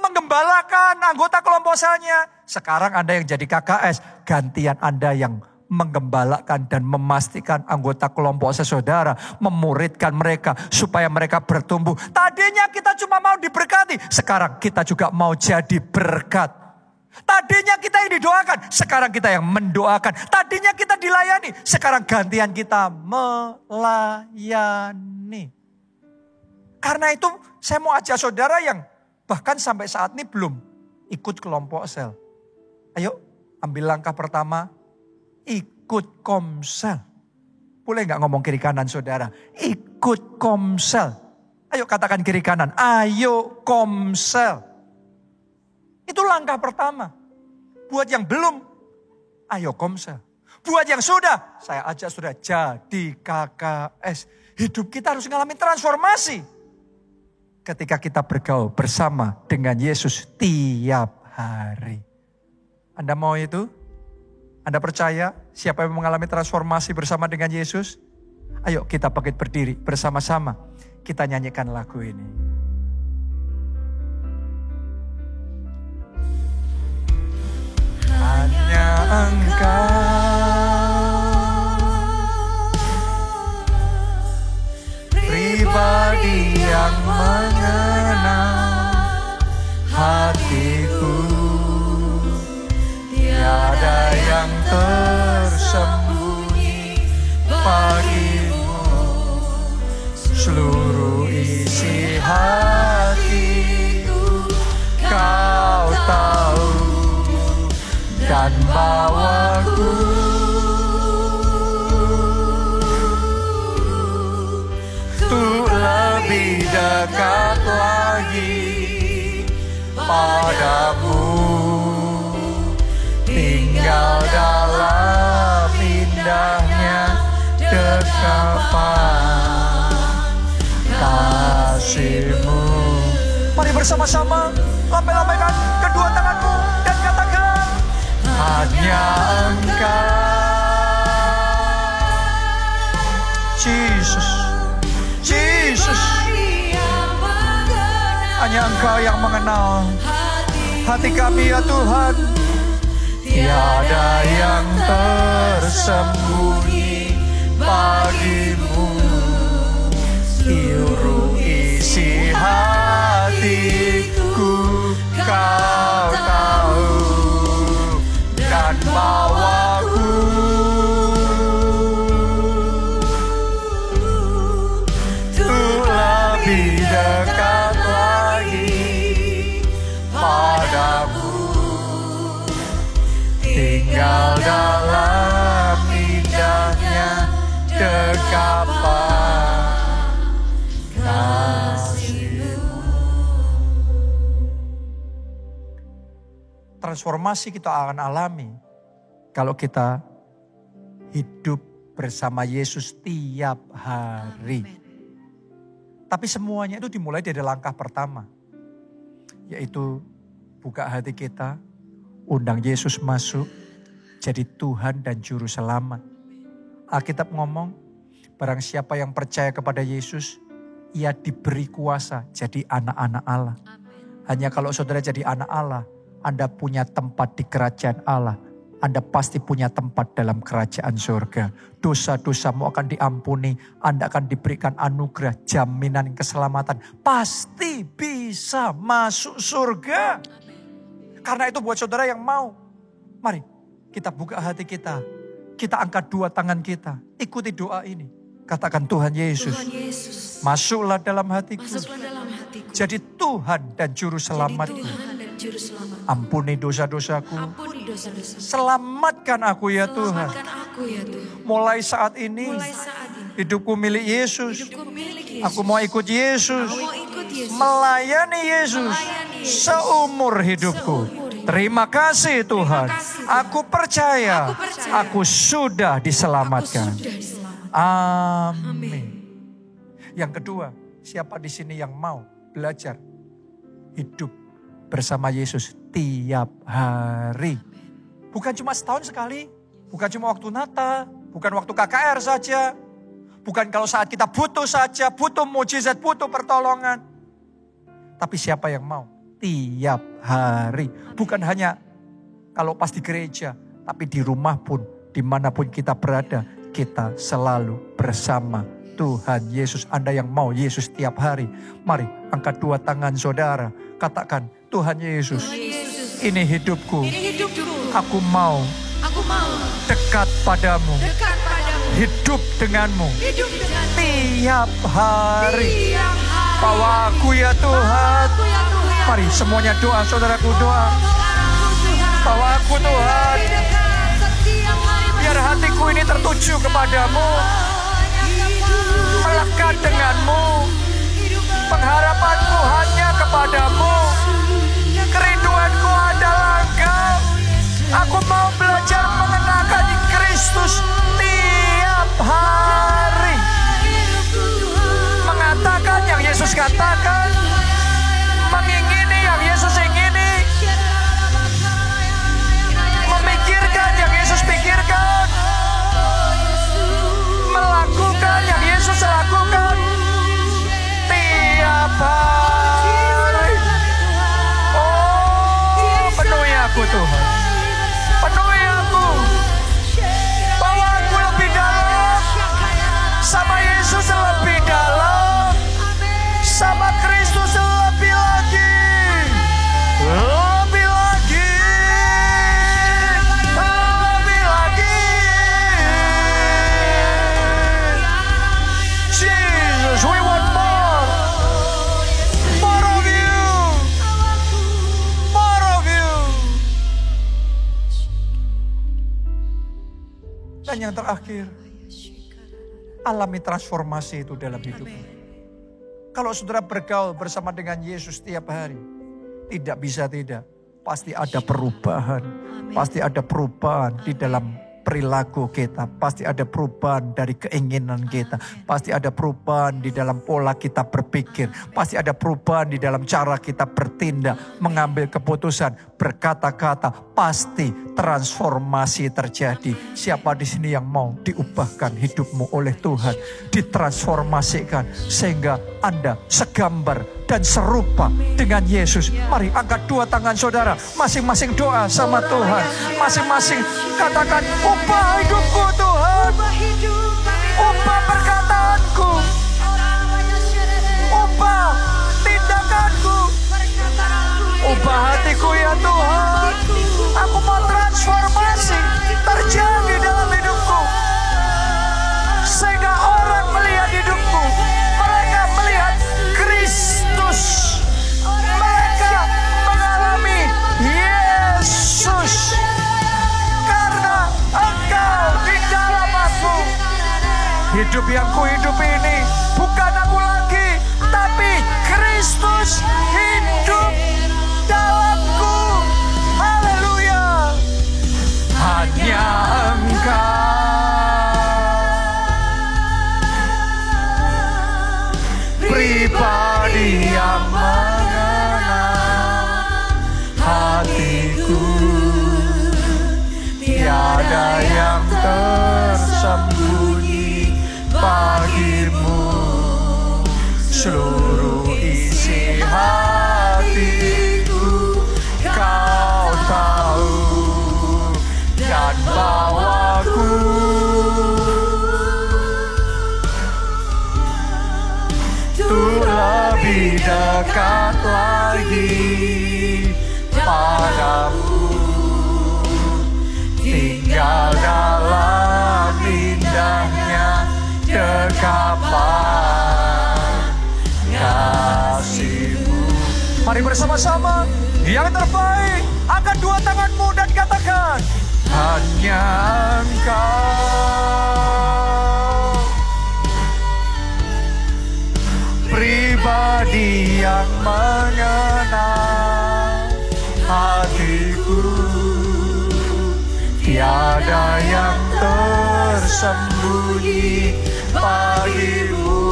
Menggembalakan anggota kelompok selnya. Sekarang Anda yang jadi KKS, gantian Anda yang menggembalakan dan memastikan anggota kelompok saudara, memuridkan mereka supaya mereka bertumbuh. Tadinya kita cuma mau diberkati, sekarang kita juga mau jadi berkat. Tadinya kita yang didoakan, sekarang kita yang mendoakan. Tadinya kita dilayani, sekarang gantian kita melayani. Karena itu saya mau ajak saudara yang bahkan sampai saat ini belum ikut kelompok sel. Ayo ambil langkah pertama. Ikut komsel. Boleh gak ngomong kiri kanan saudara? Ikut komsel. Ayo katakan kiri kanan. Ayo komsel. Itu langkah pertama. Buat yang belum, ayo komsel. Buat yang sudah, saya ajak saudara jadi KKS. Hidup kita harus mengalami transformasi. Ketika kita bergaul bersama dengan Yesus tiap hari. Anda mau itu? Anda percaya siapa yang mengalami transformasi bersama dengan Yesus? Ayo kita bangkit berdiri bersama-sama. Kita nyanyikan lagu ini. Hanya Engkau pribadi yang mengenal hatiku. Tiada yang tersembunyi bagimu, seluruh isi hatiku kau tahu dan bawaku untuk lebih dekat lagi padamu. Tinggal dalam indahnya dekapan kasih-Mu. Mari bersama-sama lambaikan kedua tanganmu dan katakan, hanya Engkau, Jesus, Jesus. Hanya Engkau yang mengenal hati kami ya Tuhan. Tiada yang tersembunyi bagimu, seluruh isi hatiku kau tahu dan bawaku untuk lebih dekat lagi padamu. Tinggal dalam indahnya dekapan kasih-Mu. Transformasi kita akan alami kalau kita hidup bersama Yesus tiap hari. Tapi semuanya itu dimulai dari langkah pertama, yaitu buka hati kita, undang Yesus masuk, jadi Tuhan dan Juru Selamat. Alkitab ngomong, Barang siapa yang percaya kepada Yesus, ia diberi kuasa jadi anak-anak Allah. Hanya kalau saudara jadi anak Allah, Anda punya tempat di kerajaan Allah. Anda pasti punya tempat dalam kerajaan surga. Dosa-dosamu akan diampuni. Anda akan diberikan anugerah, jaminan keselamatan. Pasti bisa masuk surga. Karena itu buat saudara yang mau, mari kita buka hati kita. Kita angkat dua tangan kita. Ikuti doa ini. Katakan, Tuhan Yesus, masuklah dalam hatiku. Jadi Tuhan dan Juru Selamatku. Ampuni dosa-dosaku. Selamatkan aku ya Tuhan. Mulai saat ini, hidupku milik Yesus. Aku mau ikut Yesus. Melayani Yesus seumur hidupku. Terima kasih Tuhan. Aku percaya aku sudah diselamatkan. Amin. Yang kedua, siapa di sini yang mau belajar hidup bersama Yesus tiap hari? Bukan cuma setahun sekali, bukan cuma waktu Natal, bukan waktu KKR saja, bukan kalau saat kita butuh saja, butuh mujizat, butuh pertolongan. Tapi siapa yang mau tiap hari? Bukan hanya kalau pas di gereja, tapi di rumah pun, dimanapun kita berada, kita selalu bersama Tuhan Yesus. Anda yang mau Yesus tiap hari, mari angkat dua tangan saudara. Katakan, Tuhan Yesus, ini hidupku. Aku mau dekat padamu. Hidup denganmu. Tiap hari. Bawa aku ya Tuhan. Mari semuanya doa, saudaraku doa. Bawa aku Tuhan. Biar hatiku ini tertuju kepadamu. Melekat denganmu. Pengharapanku hanya kepadamu. Kerinduanku adalah Engkau. Aku mau belajar mengenakan Kristus tiap hari. Mengatakan yang Yesus katakan. Mengingini yang Yesus ingini. Memikirkan yang Yesus pikirkan. Melakukan yang Yesus lakukan. Tiap hari. Oh, penuhi aku Tuhan. Penuhi aku. Bawa aku lebih dalam. Sama Yesus lebih dalam. Sama Kristus lebih lagi. Lebih lagi. Lebih lagi. Jesus, we want more. More of you. More of you. Dan yang terakhir, alami transformasi itu dalam hidupmu. Kalau saudara bergaul bersama dengan Yesus tiap hari, tidak bisa tidak, pasti ada perubahan. Pasti ada perubahan di dalam perilaku kita. Pasti ada perubahan dari keinginan kita. Pasti ada perubahan di dalam pola kita berpikir. Pasti ada perubahan di dalam cara kita bertindak, mengambil keputusan, berkata-kata. Pasti transformasi terjadi. Siapa di sini yang mau diubahkan hidupmu oleh Tuhan, ditransformasikan sehingga Anda segambar dan serupa dengan Yesus. Mari angkat dua tangan saudara, masing-masing doa sama Tuhan. Masing-masing katakan, ubah hidupku Tuhan. Ubah perkataanku. Ubah tindakanku. Ubah hatiku ya Tuhan. Aku mau transformasi terjadi dalam hidupku. Sehingga orang melihat hidupku, mereka melihat Kristus. Mereka mengalami Yesus. Karena Engkau di dalam aku. Hidup yang kuhidup ini bukan aku lagi, tapi Kristus hidup dalamku. Haleluya. Hanya Engkau pribadi yang mengenal hatiku. Tiada yang tersembunyi Mari bersama-sama, yang terbaik, angkat dua tanganmu dan katakan, hanya Engkau, pribadi yang mengenal hatiku. Tiada yang tersembunyi bagimu,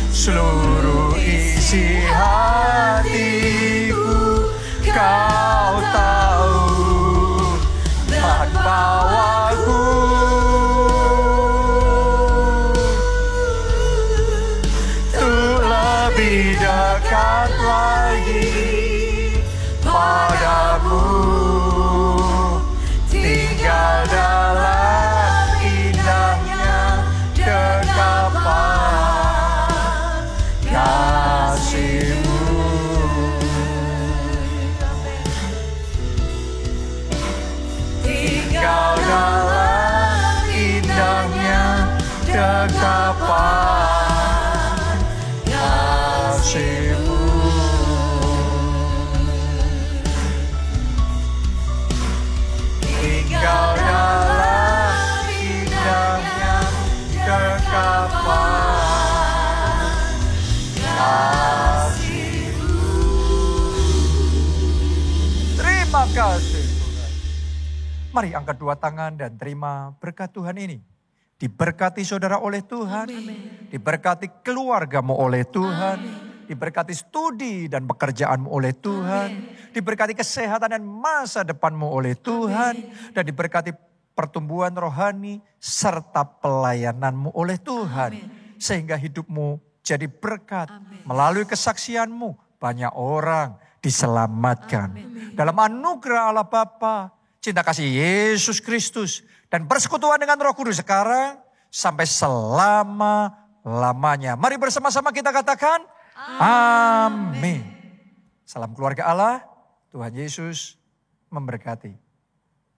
seluruh isi hatiku Kau tahu, dan bawaku untuk lebih dekat lagi padamu. Tinggal dalam indahnya dekapan kasih-Mu. Tinggal dalam indahnya dekapan kasih-Mu. Tinggal dalam indahnya dekapan kasih-Mu. Terima kasih Tuhan. Mari angkat dua tangan dan terima berkat Tuhan ini. Diberkati saudara oleh Tuhan. Amen. Diberkati keluargamu oleh Tuhan. Amen. Diberkati studi dan pekerjaanmu oleh Tuhan. Amen. Diberkati kesehatan dan masa depanmu oleh Tuhan. Amen. Dan diberkati pertumbuhan rohani serta pelayananmu oleh Tuhan. Amen. Sehingga hidupmu jadi berkat. Amen. Melalui kesaksianmu banyak orang diselamatkan. Amen. Dalam anugerah Allah Bapa, cinta kasih Yesus Kristus, dan persekutuan dengan Roh Kudus sekarang sampai selama-lamanya. Mari bersama-sama kita katakan amin. Salam keluarga Allah, Tuhan Yesus memberkati.